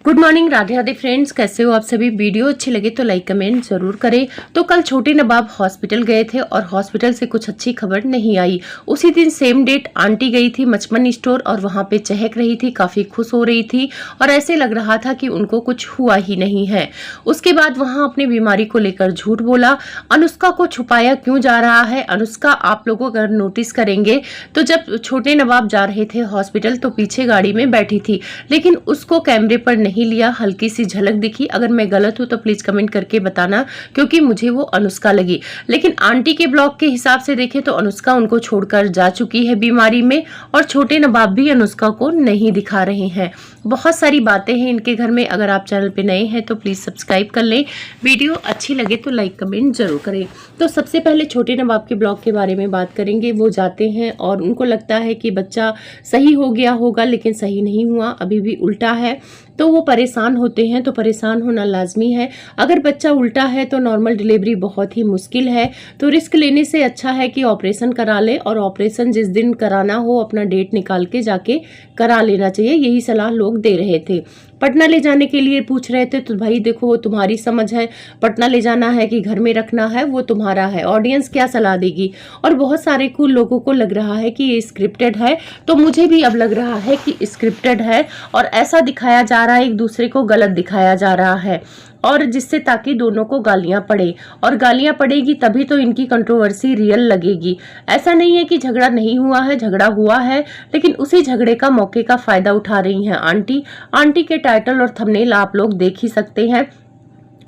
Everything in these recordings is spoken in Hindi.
Good morning, Radhe Radhe friends. कैसे हो आप सभी। वीडियो अच्छी लगे तो लाइक कमेंट जरूर करें। तो कल छोटे नवाब हॉस्पिटल गए थे और हॉस्पिटल से कुछ अच्छी खबर नहीं आई। उसी दिन सेम डेट आंटी गई थी मचमन स्टोर और वहां पे चहक रही थी, काफी खुश हो रही थी और ऐसे लग रहा था कि उनको कुछ हुआ ही नहीं है। उसके बाद वहां अपनी बीमारी को लेकर झूठ बोला। अनुष्का को छुपाया क्यों जा रहा है। अनुष्का आप लोगों अगर नोटिस करेंगे तो जब छोटे नवाब जा रहे थे हॉस्पिटल तो पीछे गाड़ी में बैठी थी, लेकिन उसको कैमरे पर नहीं लिया। हल्की सी झलक दिखी। अगर मैं गलत हूं तो प्लीज कमेंट करके बताना, क्योंकि मुझे वो अनुष्का लगी। लेकिन आंटी के ब्लॉग के हिसाब से देखें तो अनुष्का उनको छोड़कर जा चुकी है बीमारी में और छोटे नवाब भी अनुष्का को नहीं दिखा रहे हैं। बहुत सारी बातें हैं इनके घर में। अगर आप चैनल पे नए हैं तो प्लीज सब्सक्राइब कर लें। वीडियो अच्छी लगे तो लाइक कमेंट जरूर करें। तो सबसे पहले छोटे नवाब के ब्लॉग के बारे में बात करेंगे। वो जाते हैं और उनको लगता है कि बच्चा सही हो गया होगा, लेकिन सही नहीं हुआ, अभी भी उल्टा है। तो वो परेशान होते हैं। तो परेशान होना लाजमी है। अगर बच्चा उल्टा है तो नॉर्मल डिलीवरी बहुत ही मुश्किल है। तो रिस्क लेने से अच्छा है कि ऑपरेशन करा ले, और ऑपरेशन जिस दिन कराना हो अपना डेट निकाल के जाके करा लेना चाहिए। यही सलाह लोग दे रहे थे। पटना ले जाने के लिए पूछ रहे थे तो भाई देखो, वो तुम्हारी समझ है। पटना ले जाना है कि घर में रखना है वो तुम्हारा है। ऑडियंस क्या सलाह देगी। और बहुत सारे कुल लोगों को लग रहा है कि ये स्क्रिप्टेड है, तो मुझे भी अब लग रहा है कि स्क्रिप्टेड है और ऐसा दिखाया जा रहा है, एक दूसरे को गलत दिखाया जा रहा है, और जिससे ताकि दोनों को गालियां पड़े, और गालियां पड़ेगी तभी तो इनकी कंट्रोवर्सी रियल लगेगी। ऐसा नहीं है कि झगड़ा नहीं हुआ है, झगड़ा हुआ है, लेकिन उसी झगड़े का मौके का फायदा उठा रही हैं आंटी। आंटी के टाइटल और थंबनेल आप लोग देख ही सकते हैं।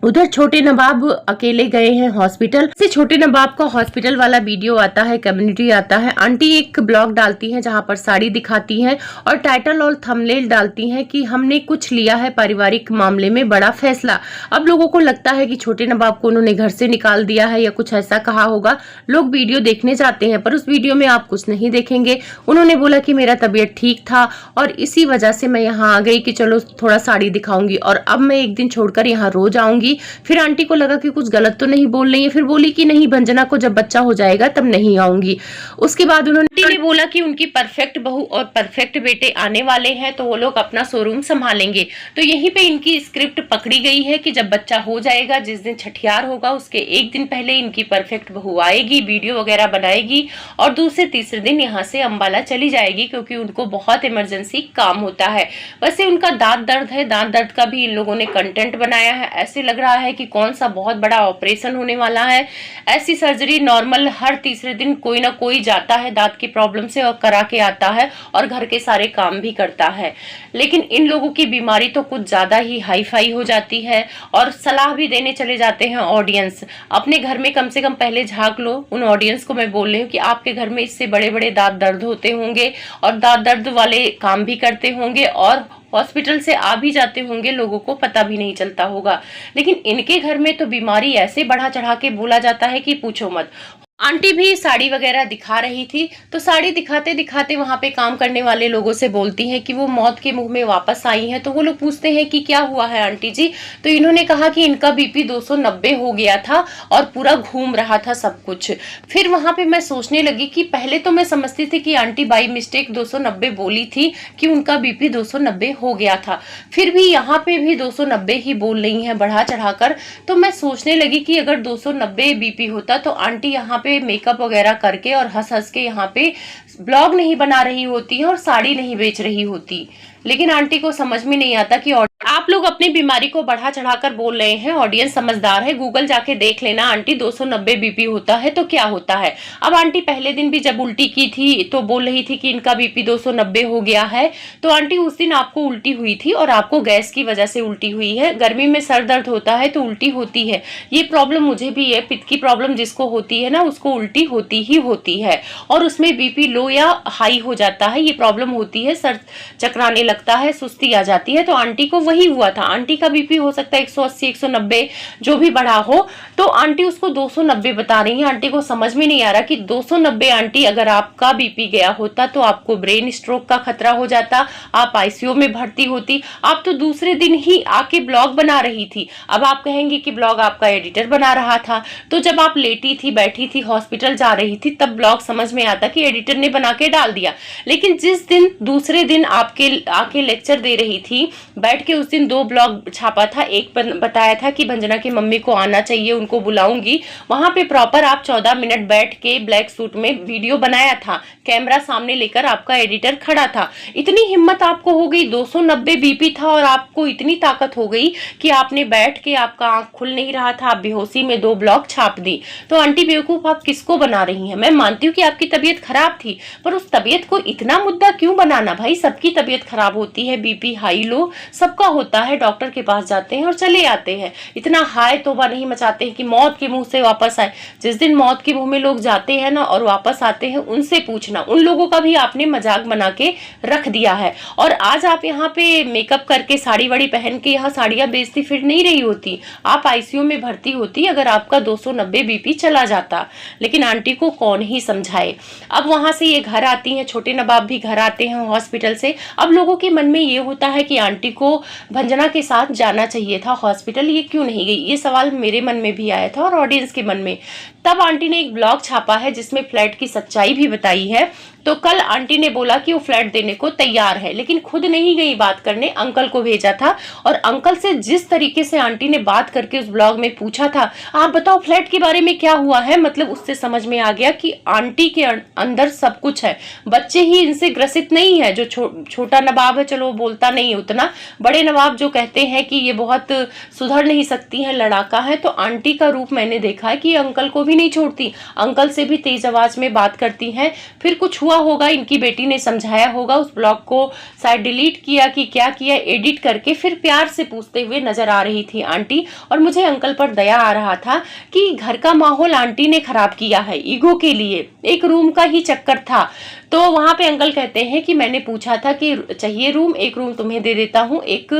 उधर छोटे नवाब अकेले गए हैं हॉस्पिटल से। छोटे नवाब का हॉस्पिटल वाला वीडियो आता है, कम्युनिटी आता है। आंटी एक ब्लॉग डालती हैं जहां पर साड़ी दिखाती हैं और टाइटल और थंबनेल डालती हैं कि हमने कुछ लिया है पारिवारिक मामले में बड़ा फैसला। अब लोगों को लगता है कि छोटे नवाब को उन्होंने घर से निकाल दिया है या कुछ ऐसा कहा होगा। लोग वीडियो देखने जाते हैं पर उस वीडियो में आप कुछ नहीं देखेंगे। उन्होंने बोला कि मेरा तबीयत ठीक था और इसी वजह से मैं यहाँ आ गई कि चलो थोड़ा साड़ी दिखाऊंगी, और अब मैं एक दिन छोड़कर यहाँ रोज आऊंगी। फिर आंटी को लगा कि कुछ गलत तो नहीं बोल रही है, फिर बोली कि नहीं, भंजना को जब बच्चा हो जाएगा तब नहीं आऊंगी। उसके बाद उन्होंने बोला कि उनकी परफेक्ट बहू और परफेक्ट बेटे आने वाले हैं तो वो लोग अपना शोरूम संभालेंगे। तो यहीं पे इनकी स्क्रिप्ट पकड़ी गई है कि जब बच्चा हो जाएगा, जिस दिन छठियार होगा उसके एक दिन पहले इनकी परफेक्ट बहू आएगी, वीडियो वगैरह बनाएगी और दूसरे तीसरे दिन यहाँ से अंबाला चली जाएगी, क्योंकि उनको बहुत इमरजेंसी काम होता है। वैसे उनका दांत दर्द है, दांत दर्द का भी इन लोगों ने कंटेंट बनाया है। ऐसे लग रहा है कि कौन सा बहुत बड़ा ऑपरेशन होने वाला है। ऐसी सर्जरी नॉर्मल हर तीसरे दिन कोई ना कोई जाता है दांत की प्रॉब्लम से और करा के आता है और घर के सारे काम भी करता है। लेकिन इन लोगों की बीमारी तो कुछ ज्यादा ही हाई फाई हो जाती है और सलाह भी देने चले जाते हैं ऑडियंस। अपने घर में कम से कम पहले झांक लो। उन ऑडियंस को मैं बोल रही हूँ कि आपके घर में इससे बड़े बड़े दांत दर्द होते होंगे और दांत दर्द वाले काम भी करते होंगे और हॉस्पिटल से आ भी जाते होंगे, लोगों को पता भी नहीं चलता होगा। लेकिन इनके घर में तो बीमारी ऐसे बढ़ा चढ़ा के बोला जाता है कि पूछो मत। आंटी भी साड़ी वगैरह दिखा रही थी, तो साड़ी दिखाते दिखाते वहां पे काम करने वाले लोगों से बोलती हैं कि वो मौत के मुंह में वापस आई हैं। तो वो लोग पूछते हैं कि क्या हुआ है आंटी जी। तो इन्होंने कहा कि इनका बीपी 290 हो गया था और पूरा घूम रहा था सब कुछ। फिर वहां पे मैं सोचने लगी कि पहले तो मैं समझती थी कि आंटी बाई मिस्टेक 290 बोली थी कि उनका बीपी 290 हो गया था, फिर भी यहाँ पे भी 290 ही बोल रही है बढ़ा चढ़ाकर। तो मैं सोचने लगी कि अगर 290 बीपी होता तो आंटी यहाँ पे मेकअप वगैरह करके और हंस हंस के यहाँ पे ब्लॉग नहीं बना रही होती है और साड़ी नहीं बेच रही होती। लेकिन आंटी को समझ में नहीं आता कि आप लोग अपनी बीमारी को बढ़ा चढ़ाकर बोल रहे हैं। ऑडियंस समझदार है, गूगल जाके देख लेना आंटी 290 बीपी होता है तो क्या होता है। अब आंटी पहले दिन भी जब उल्टी की थी तो बोल रही थी कि इनका बीपी 290 हो गया है। तो आंटी उस दिन आपको उल्टी हुई थी और आपको गैस की वजह से उल्टी हुई है। गर्मी में सर दर्द होता है तो उल्टी होती है। ये प्रॉब्लम मुझे भी है। पित्त की प्रॉब्लम जिसको होती है ना उसको उल्टी होती ही होती है, और उसमें बीपी लो या हाई हो जाता है, ये प्रॉब्लम होती है। सर चकराने लगता है, सुस्ती आ जाती है। तो आंटी को वही हुआ था। आंटी का बीपी हो सकता है 180 190 जो भी बढ़ा हो, तो आंटी उसको 290 बता रही है। आंटी को समझ में नहीं आ रहा कि 290 आंटी अगर आपका बीपी गया होता तो आपको ब्रेन स्ट्रोक का खतरा हो जाता, आप आईसीयू में भर्ती होती। आप तो दूसरे दिन ही आके ब्लॉग बना रही थी। अब आप कहेंगे कि ब्लॉग आपका एडिटर बना रहा था, तो जब आप लेटी थी, बैठी थी, हॉस्पिटल जा रही थी, तब ब्लॉग समझ में आता कि एडिटर ने बना के डाल दिया। लेकिन जिस दिन दूसरे दिन आपके आके लेक्चर दे रही थी, बैठ के उस दिन दिन 2 ब्लॉग छापा था। एक बताया था कि भंजना की मम्मी को आना चाहिए, उनको बुलाऊंगी। वहां पे प्रॉपर आप 14 मिनट बैठ के ब्लैक सूट में वीडियो बनाया था, कैमरा सामने लेकर आपका एडिटर खड़ा था। इतनी हिम्मत आपको हो गई, 290 बीपी था और आपको इतनी ताकत हो गई कि आपने बैठ के, आपका आंख खुल नहीं रहा था, आप बेहोशी में 2 ब्लॉग छाप दी। तो आंटी बेवकूफ आप किसको बना रही हैं? मैं मानती हूँ कि आपकी तबीयत खराब थी, पर उस तबीयत को इतना मुद्दा क्यों बनाना? भाई सबकी तबीयत खराब होती है, बीपी हाई लो सबका होता है, डॉक्टर के पास जाते हैं और चले आते हैं। इतना हाय तोबा नहीं मचाते हैं कि मौत के मुंह से वापस आए। जिस दिन मौत के मुंह में लोग जाते हैं ना और वापस आते हैं, उनसे पूछना, उन लोगों का भी आपने मजाक बना के रख दिया है। और आज आप यहाँ पे मेकअप करके, साड़ी वाड़ी पहन के यहाँ साड़ियां बेचती फिर नहीं रही होती, आप आईसीयू में भर्ती होती अगर आपका 290 बीपी चला जाता। लेकिन आंटी को कौन ही समझाए। अब वहां से ये घर आती हैं, छोटे नवाब भी घर आते हैं हॉस्पिटल से। अब लोगों के मन में ये होता है कि आंटी को भंजना के साथ जाना चाहिए था हॉस्पिटल, ये क्यों नहीं गई? ये सवाल मेरे मन में भी आया था और ऑडियंस के मन में। तब आंटी ने एक ब्लॉग छापा है जिसमें फ्लैट की सच्चाई भी बताई है। तो कल आंटी ने बोला कि वो फ्लैट देने को तैयार है, लेकिन खुद नहीं गई बात करने, अंकल को भेजा था। और अंकल से जिस तरीके से आंटी ने बात करके उस ब्लॉग में पूछा था, आप बताओ फ्लैट के बारे में क्या हुआ है, मतलब उससे समझ में आ गया कि आंटी के अंदर सब कुछ है। बच्चे ही इनसे ग्रसित नहीं है। जो छोटा नवाब है, चलो वो बोलता नहीं है उतना, बड़े नवाब जो कहते हैं कि ये बहुत सुधर नहीं सकती है, लड़ाका है, तो आंटी का रूप मैंने देखा है कि अंकल को भी नहीं छोड़ती, अंकल से भी तेज आवाज में बात करती हैं। फिर कुछ हुआ होगा, इनकी बेटी ने समझाया होगा, उस ब्लॉग को शायद डिलीट किया कि क्या किया, एडिट करके फिर प्यार से पूछते हुए नजर आ रही थी आंटी। और मुझे अंकल पर दया आ रहा था कि घर का माहौल आंटी ने खराब किया है ईगो के लिए, एक रूम का ही चक्कर था। तो वहां पे अंकल कहते हैं कि मैंने पूछा था कि चाहिए रूम, एक रूम तुम्हें दे देता हूँ, एक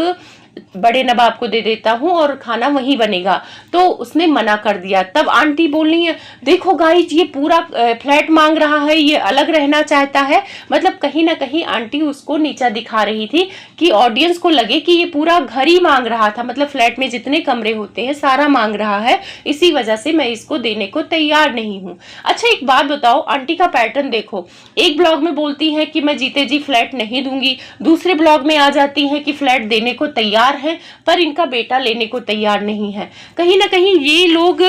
बड़े नवाब को दे देता हूँ और खाना वहीं बनेगा, तो उसने मना कर दिया। तब आंटी बोल रही है, देखो गाइस ये पूरा फ्लैट मांग रहा है, ये अलग रहना चाहता है। मतलब कहीं ना कहीं आंटी उसको नीचा दिखा रही थी कि ऑडियंस को लगे कि ये पूरा घर ही मांग रहा था, मतलब फ्लैट में जितने कमरे होते हैं सारा मांग रहा है, इसी वजह से मैं इसको देने को तैयार नहीं हूँ। अच्छा एक बात बताओ, आंटी का पैटर्न देखो, एक ब्लॉग में बोलती है कि मैं जीते जी फ्लैट नहीं दूंगी, दूसरे ब्लॉग में आ जाती है कि फ्लैट देने को तैयार है, पर इनका बेटा लेने को तैयार नहीं है। कहीं ना कहीं ये लोग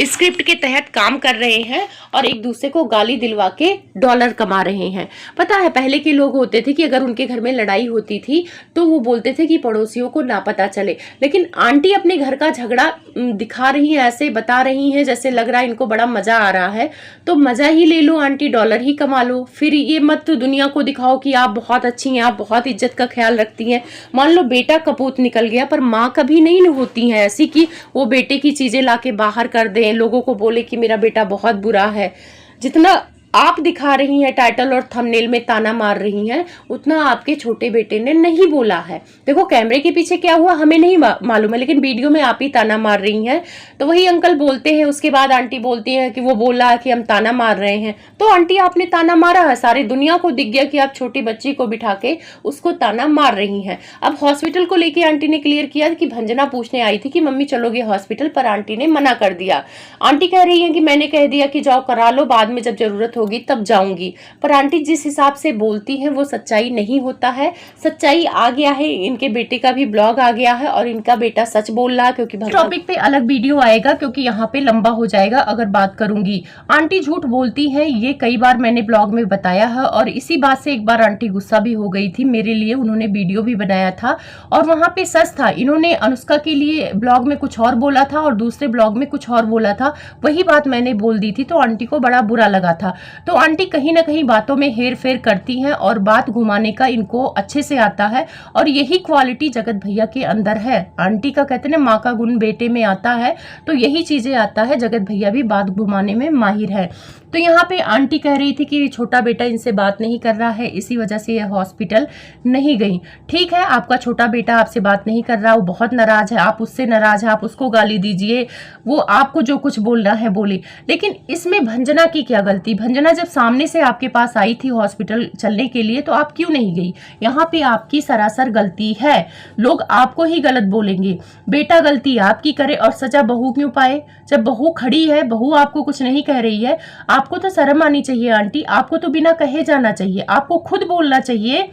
स्क्रिप्ट के तहत काम कर रहे हैं और एक दूसरे को गाली दिलवा के डॉलर कमा रहे हैं। पता है पहले के लोग होते थे कि अगर उनके घर में लड़ाई होती थी तो वो बोलते थे कि पड़ोसियों को ना पता चले, लेकिन आंटी अपने घर का झगड़ा दिखा रही है, ऐसे बता रही हैं जैसे लग रहा है इनको बड़ा मजा आ रहा है। तो मजा ही ले लो आंटी, डॉलर ही कमा लो, फिर ये मत दुनिया को दिखाओ कि आप बहुत अच्छी हैं, आप बहुत इज्जत का ख्याल रखती हैं। मान लो बेटा कपूत निकल गया, पर माँ कभी नहीं होती है ऐसी कि वो बेटे की चीजें लाके बाहर कर दें, लोगों को बोले कि मेरा बेटा बहुत बुरा है। जितना आप दिखा रही हैं टाइटल और थंबनेल में ताना मार रही हैं, उतना आपके छोटे बेटे ने नहीं बोला है। देखो कैमरे के पीछे क्या हुआ हमें नहीं मालूम है, लेकिन वीडियो में आप ही ताना मार रही हैं। तो वही अंकल बोलते हैं, उसके बाद आंटी बोलती हैं कि वो बोला कि हम ताना मार रहे हैं। तो आंटी आपने ताना मारा है, सारी दुनिया को दिख गया कि आप छोटी बच्ची को बिठा के उसको ताना मार रही हैं। अब हॉस्पिटल को लेके आंटी ने क्लियर किया कि भंजना पूछने आई थी कि मम्मी चलोगे हॉस्पिटल, पर आंटी ने मना कर दिया। आंटी कह रही है कि मैंने कह दिया कि जाओ करा लो, बाद में जब जरूरत होगी तब जाऊंगी। पर आंटी जिस हिसाब से बोलती हैं वो सच्चाई नहीं होता है। सच्चाई आ गया है, इनके बेटे का भी ब्लॉग आ गया है और इनका बेटा सच बोल रहा है। क्योंकि टॉपिक पे अलग वीडियो आएगा, क्योंकि यहाँ पे लंबा हो जाएगा अगर बात करूंगी। आंटी झूठ बोलती है, ये कई बार मैंने ब्लॉग में बताया है, और इसी बात से एक बार आंटी गुस्सा भी हो गई थी मेरे लिए, उन्होंने वीडियो भी बनाया था और वहां पे सच था। इन्होंने अनुष्का के लिए ब्लॉग में कुछ और बोला था और दूसरे ब्लॉग में कुछ और बोला था, वही बात मैंने बोल दी थी, तो आंटी को बड़ा बुरा लगा था। तो आंटी कहीं ना कहीं बातों में हेर फेर करती हैं और बात घुमाने का इनको अच्छे से आता है, और यही क्वालिटी जगत भैया के अंदर है। आंटी का कहते हैं माँ का गुण बेटे में आता है, तो यही चीजें आता है, जगत भैया भी बात घुमाने में माहिर है। तो यहाँ पे आंटी कह रही थी कि छोटा बेटा इनसे बात नहीं कर रहा है, इसी वजह से ये हॉस्पिटल नहीं गई। ठीक है, आपका छोटा बेटा आपसे बात नहीं कर रहा, वो बहुत नाराज है, आप उससे नाराज है, आप उसको गाली दीजिए, वो आपको जो कुछ बोलना है बोले, लेकिन इसमें भंजना की क्या गलती? भंजना जब सामने से आपके पास आई थी हॉस्पिटल चलने के लिए, तो आप क्यों नहीं गई? यहाँ पे आपकी सरासर गलती है, लोग आपको ही गलत बोलेंगे। बेटा गलती आपकी करे और सजा बहू क्यों पाए? जब बहू खड़ी है, बहू आपको कुछ नहीं कह रही है, आपको तो शर्म आनी चाहिए आंटी, आपको तो बिना कहे जाना चाहिए, आपको खुद बोलना चाहिए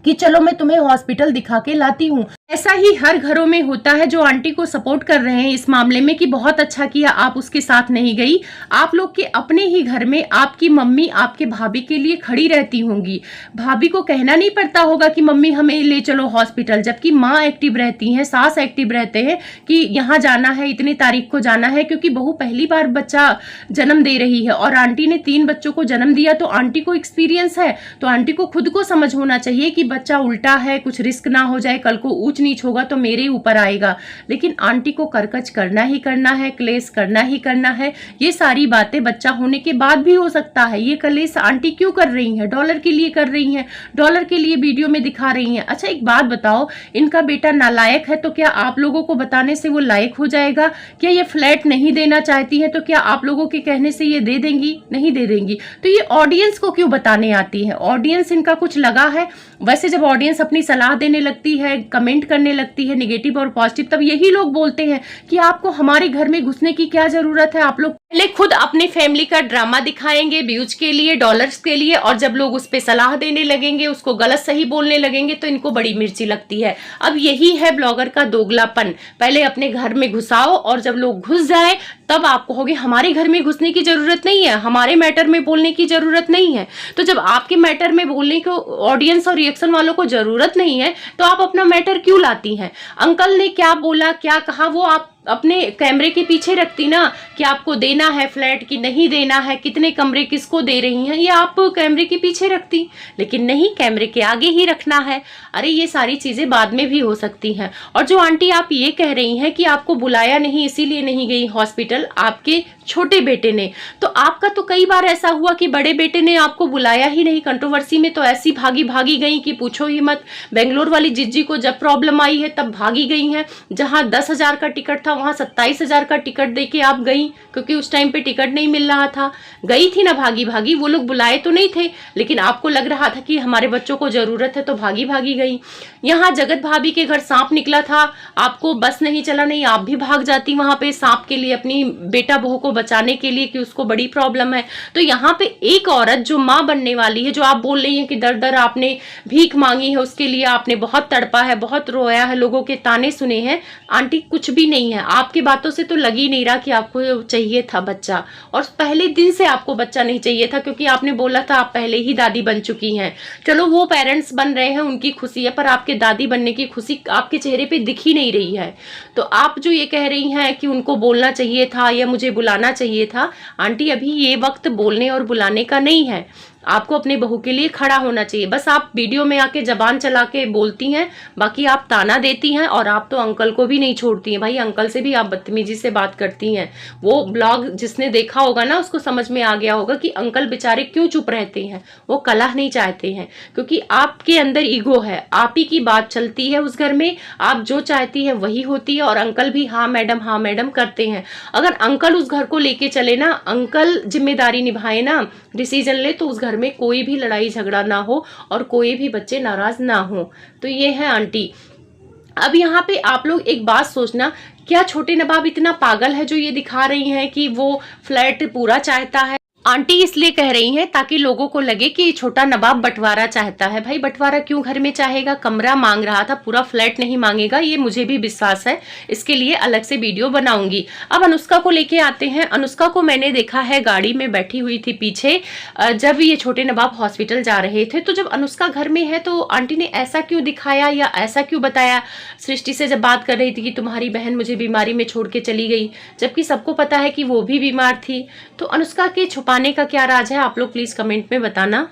कि चलो मैं तुम्हें हॉस्पिटल दिखा के लाती हूँ। ऐसा ही हर घरों में होता है। जो आंटी को सपोर्ट कर रहे हैं इस मामले में कि बहुत अच्छा किया आप उसके साथ नहीं गई, आप लोग के अपने ही घर में आपकी मम्मी आपके भाभी के लिए खड़ी रहती होंगी। भाभी को कहना नहीं पड़ता होगा कि मम्मी हमें ले चलो हॉस्पिटल, जबकि माँ एक्टिव रहती हैं, सास एक्टिव रहते हैं कि यहाँ जाना है, इतनी तारीख को जाना है, क्योंकि बहू पहली बार बच्चा जन्म दे रही है और आंटी ने 3 बच्चों को जन्म दिया, तो आंटी को एक्सपीरियंस है, तो आंटी को खुद को समझ होना चाहिए कि बच्चा उल्टा है, कुछ रिस्क ना हो जाए, कल को ऊंच नीच होगा तो मेरे ऊपर आएगा। लेकिन आंटी को करकच करना ही करना है, क्लेश करना ही करना है। ये सारी बातें बच्चा होने के बाद भी हो सकता है। ये क्लेश आंटी क्यों कर रही हैं? डॉलर के लिए कर रही हैं, डॉलर के लिए वीडियो में दिखा रही हैं। अच्छा एक बात बताओ, इनका बेटा नालायक है तो क्या आप लोगों को बताने से वो लायक हो जाएगा? क्या ये फ्लैट नहीं देना चाहती है तो क्या आप लोगों के कहने से ये दे देंगी? नहीं दे देंगी। तो ये ऑडियंस को क्यों बताने आती है? ऑडियंस इनका कुछ लगा है। वैसे जब ऑडियंस अपनी सलाह देने लगती है, कमेंट करने लगती है निगेटिव और पॉजिटिव, तब यही लोग बोलते हैं कि आपको हमारे घर में घुसने की क्या जरूरत है? आप लोग पहले खुद अपनी फैमिली का ड्रामा दिखाएंगे व्यूज के लिए, डॉलर्स के लिए, और जब लोग उस पर सलाह देने लगेंगे, उसको गलत सही बोलने लगेंगे तो इनको बड़ी मिर्ची लगती है। अब यही है ब्लॉगर का दोगलापन। पहले अपने घर में घुसाओ और जब लोग घुस जाए तब आप कहोगे हमारे घर में घुसने की जरूरत नहीं है, हमारे मैटर में बोलने की जरूरत नहीं है। तो जब आपके मैटर में बोलने को ऑडियंस और रिएक्शन वालों को जरूरत नहीं है तो आप अपना मैटर क्यों लाती हैं? अंकल ने क्या बोला, क्या कहा, वो आप अपने कैमरे के पीछे रखती ना, कि आपको देना है फ्लैट कि नहीं देना है, कितने कमरे किसको दे रही हैं, ये आप कैमरे के पीछे रखती। लेकिन नहीं, कैमरे के आगे ही रखना है। अरे ये सारी चीजें बाद में भी हो सकती हैं। और जो आंटी आप ये कह रही हैं कि आपको बुलाया नहीं इसीलिए नहीं गई हॉस्पिटल आपके छोटे बेटे ने, तो आपका तो कई बार ऐसा हुआ कि बड़े बेटे ने आपको बुलाया ही नहीं। कंट्रोवर्सी में तो ऐसी भागी भागी गई कि पूछो ही मत। बेंगलोर वाली जिज्जी को जब प्रॉब्लम आई है तब भागी गई हैं। जहां 10,000 का टिकट था वहां 27,000 का टिकट देके आप गई, क्योंकि उस टाइम पे टिकट नहीं मिल रहा था। गई थी ना भागी भागी। वो लोग बुलाए तो नहीं थे, लेकिन आपको लग रहा था कि हमारे बच्चों को जरूरत है तो भागी भागी गई। यहाँ जगत भाभी के घर सांप निकला था, आपको बस नहीं चला, नहीं आप भी भाग जाती वहां पे सांप के लिए, अपनी बेटा बहू को बचाने के लिए कि उसको बड़ी प्रॉब्लम है। तो यहाँ पे एक औरत जो माँ बनने वाली है, जो आप बोल रही है कि दर दर आपने भीख मांगी है, उसके लिए आपने बहुत तड़पा है, बहुत रोया है, लोगों के ताने सुने हैं, आंटी कुछ भी नहीं है। आपकी बातों से तो लग ही नहीं रहा कि आपको चाहिए था बच्चा, और पहले दिन से आपको बच्चा नहीं चाहिए था, क्योंकि आपने बोला था आप पहले ही दादी बन चुकी हैं। चलो वो पेरेंट्स बन रहे हैं, उनकी खुशी है, पर आपके दादी बनने की खुशी आपके चेहरे पे दिख ही नहीं रही है। तो आप जो ये कह रही हैं कि उनको बोलना चाहिए था या मुझे बुलाना चाहिए था, आंटी अभी ये वक्त बोलने और बुलाने का नहीं है। आपको अपने बहू के लिए खड़ा होना चाहिए। बस आप वीडियो में आके जबान चला के बोलती हैं, बाकी आप ताना देती हैं, और आप तो अंकल को भी नहीं छोड़ती हैं। भाई अंकल से भी आप बदतमीजी से बात करती हैं। वो ब्लॉग जिसने देखा होगा ना, उसको समझ में आ गया होगा कि अंकल बेचारे क्यों चुप रहते हैं। वो कलह नहीं चाहते हैं, क्योंकि आपके अंदर ईगो है, आप ही की बात चलती है उस घर में, आप जो चाहती है वही होती है, और अंकल भी हाँ मैडम करते हैं। अगर अंकल उस घर को लेके चले ना, अंकल जिम्मेदारी निभाए ना, डिसीजन ले, तो उस घर में कोई भी लड़ाई झगड़ा ना हो और कोई भी बच्चे नाराज ना हो। तो ये है आंटी। अब यहाँ पे आप लोग एक बात सोचना, क्या छोटे नवाब इतना पागल है जो ये दिखा रही हैं कि वो फ्लैट पूरा चाहता है? आंटी इसलिए कह रही हैं ताकि लोगों को लगे कि छोटा नवाब बंटवारा चाहता है। भाई बंटवारा क्यों घर में चाहेगा? कमरा मांग रहा था, पूरा फ्लैट नहीं मांगेगा, ये मुझे भी विश्वास है। इसके लिए अलग से वीडियो बनाऊंगी। अब अनुष्का को लेके आते हैं। अनुष्का को मैंने देखा है गाड़ी में बैठी हुई थी पीछे, जब ये छोटे नवाब हॉस्पिटल जा रहे थे। तो जब अनुष्का घर में है तो आंटी ने ऐसा क्यों दिखाया या ऐसा क्यों बताया? सृष्टि से जब बात कर रही थी कि तुम्हारी बहन मुझे बीमारी में छोड़ के चली गई, जबकि सबको पता है कि वो भी बीमार थी। तो अनुष्का के छुपाने का क्या राज है? आप लोग प्लीज कमेंट में बताना।